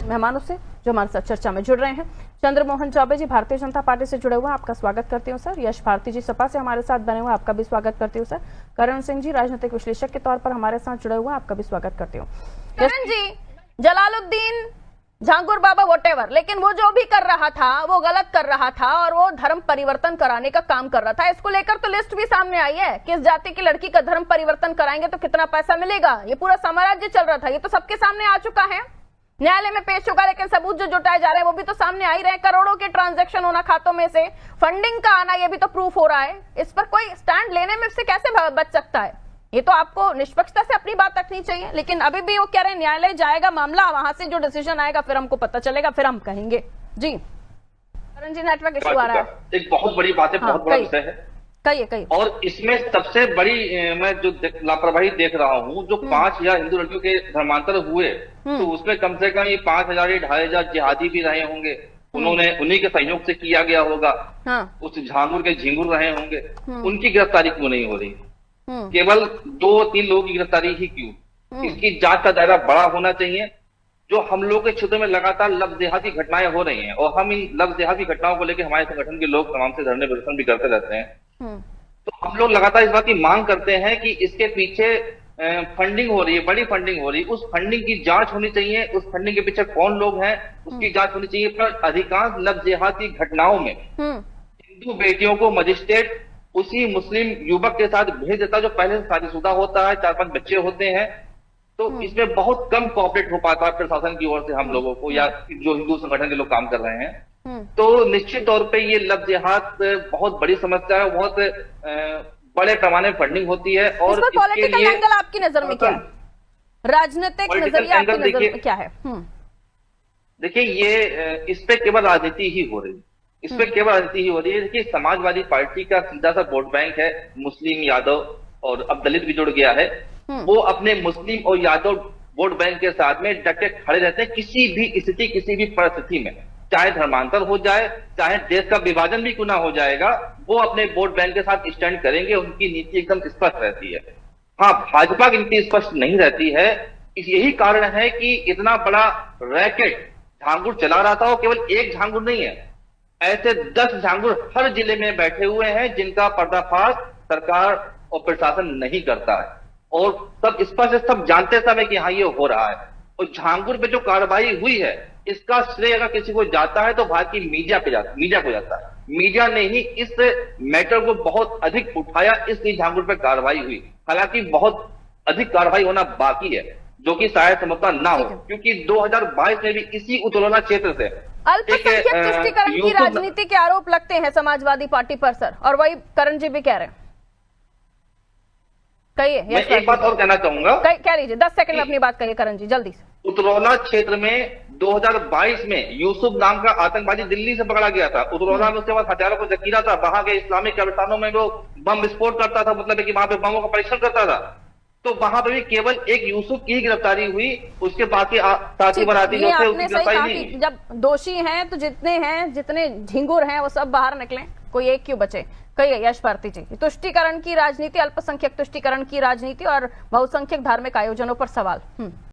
मेहमानों से जो हमारे साथ चर्चा में जुड़ रहे हैं। चंद्रमोहन चौबे जी भारतीय जनता पार्टी से जुड़े हुए, आपका स्वागत करती हूँ सर। यश भारती जी सपा से हमारे साथ बने हुए, आपका भी स्वागत करती हूँ सर। करण सिंह जी राजनीतिक विश्लेषक के तौर पर हमारे साथ जुड़े हुए, आपका भी स्वागत करती हूँ। करण जी, जलालुद्दीन झांगुर बाबा वॉटेवर, लेकिन वो जो भी कर रहा था वो गलत कर रहा था और वो धर्म परिवर्तन कराने का काम कर रहा था। इसको लेकर तो लिस्ट भी सामने आई है, किस जाति की लड़की का धर्म परिवर्तन कराएंगे तो कितना पैसा मिलेगा। ये पूरा साम्राज्य चल रहा था, ये तो सबके सामने आ चुका है, न्यायालय में पेश होगा। लेकिन सबूत जो जुटाए जा रहे हैं वो भी तो सामने आ ही रहे हैं। करोड़ों के ट्रांजैक्शन होना, खातों में से फंडिंग का आना, ये भी तो प्रूफ हो रहा है। इस पर कोई स्टैंड लेने में से कैसे बच सकता है? ये तो आपको निष्पक्षता से अपनी बात रखनी चाहिए। लेकिन अभी भी वो कह रहे हैं न्यायालय जाएगा मामला, वहां से जो डिसीजन आएगा फिर हमको पता चलेगा, फिर हम कहेंगे। जी करण जी, नेटवर्क इशू आ रहा है। एक बहुत बड़ी बात है, बहुत बड़ा विषय है। कहिए। और इसमें सबसे बड़ी मैं जो लापरवाही देख रहा हूँ, जो 5000 हिंदू लड़कियों के धर्मांतर हुए, तो उसमें कम से कम ये 5000 या 2500 जिहादी भी रहे होंगे। उन्होंने उन्हीं के सहयोग से किया गया होगा। उस झांगुर के झिंगुर रहे होंगे। उनकी गिरफ्तारी क्यों नहीं हो रही? केवल 2-3 लोगों की गिरफ्तारी ही क्यों? इसकी जांच का दायरा बड़ा होना चाहिए। जो हम लोग के क्षेत्र में लगातार लफ्ज़-ए-देहाती घटनाएं हो रही हैं और हम इन लफ्ज़-ए-देहाती घटनाओं को लेकर हमारे संगठन के लोग तमाम से धरने प्रदर्शन भी करते रहते हैं। तो हम लोग लगातार इस बात की मांग करते हैं कि इसके पीछे फंडिंग हो रही है, बड़ी फंडिंग हो रही है। उस फंडिंग की जांच होनी चाहिए। उस फंडिंग के पीछे कौन लोग हैं उसकी जांच होनी चाहिए। पर अधिकांश लफ्ज़-ए-देहाती घटनाओं में हिंदू बेटियों को मजिस्ट्रेट उसी मुस्लिम युवक के साथ भेज देता जो पहले से शादीशुदा होता है, 4-5 बच्चे होते हैं। तो इसमें बहुत कम कोऑपरेट हो पाता है प्रशासन की ओर से हम लोगों को, या जो हिंदू संगठन के लोग काम कर रहे हैं। तो निश्चित तौर पे ये लफ्ज़-ए-देहात बहुत बड़ी समस्या है, बहुत बड़े पैमाने फंडिंग होती है। और इसके लिए एंगल आपकी नजर में क्या है? राजनीतिक नजरिया आपकी नजर में क्या है? देखिए, ये इस पे केवल राजनीति ही हो रही है। इस पे केवल राजनीति ही हो रही है। देखिए, समाजवादी पार्टी का सीधा सा वोट बैंक है मुस्लिम, यादव और अब दलित भी जुड़ गया है। वो अपने मुस्लिम और यादव वोट बैंक के साथ में डटे खड़े रहते हैं किसी भी स्थिति, किसी भी परिस्थिति में। चाहे धर्मांतर हो जाए, चाहे देश का विभाजन भी क्यों ना हो जाएगा, वो अपने वोट बैंक के साथ स्टैंड करेंगे। उनकी नीति एकदम स्पष्ट रहती है। हाँ, भाजपा की नीति स्पष्ट नहीं रहती है। यही कारण है कि इतना बड़ा रैकेट झांगुर चला रहा था। वो केवल एक झांगुर नहीं है, ऐसे 10 झांगुर हर जिले में बैठे हुए हैं जिनका पर्दाफाश सरकार और प्रशासन नहीं करता है। और सब स्पष्ट, सब जानते समय कि हाँ ये हो रहा है। और झांगुर पे जो कार्रवाई हुई है, इसका श्रेय अगर किसी को जाता है तो भारतीय मीडिया को जाता है। मीडिया ने ही इस मैटर को बहुत अधिक उठाया, इसलिए झांगुर पे कार्रवाई हुई। हालांकि बहुत अधिक कार्रवाई होना बाकी है, जो कि शायद संभवतः ना हो, क्योंकि 2022 में भी इसी उत्तोलना क्षेत्र से अल्पसंख्यक तुष्टीकरण की राजनीति के आरोप लगते हैं समाजवादी पार्टी पर सर, और वही करण जी भी कह रहे हैं। कहिए। मैं एक बात और कहना चाहूंगा। कह लीजिए, 10 सेकंड में अपनी बात कहिए करण जी, जल्दी से। उतरौला क्षेत्र में 2022 में यूसुफ नाम का आतंकवादी दिल्ली से पकड़ा गया था। उतरौला में उसके बाद हथियारों को जखीरा था। वहां के इस्लामिक कब्रिस्तानों में वो बम विस्फोट करता था, मतलब है कि वहां पे बमों का परीक्षण करता था। तो वहां पर भी केवल एक यूसुफ की गिरफ्तारी हुई, उसके बाकी साथी बराती जो थे उसकी गिरफ्तारी नहीं। जब दोषी हैं तो जितने झिंगुर हैं वो सब बाहर निकले, कोई एक क्यों बचे? कहिए यश भारती जी, तुष्टीकरण की राजनीति, अल्पसंख्यक तुष्टीकरण की राजनीति और बहुसंख्यक धार्मिक आयोजनों पर सवाल।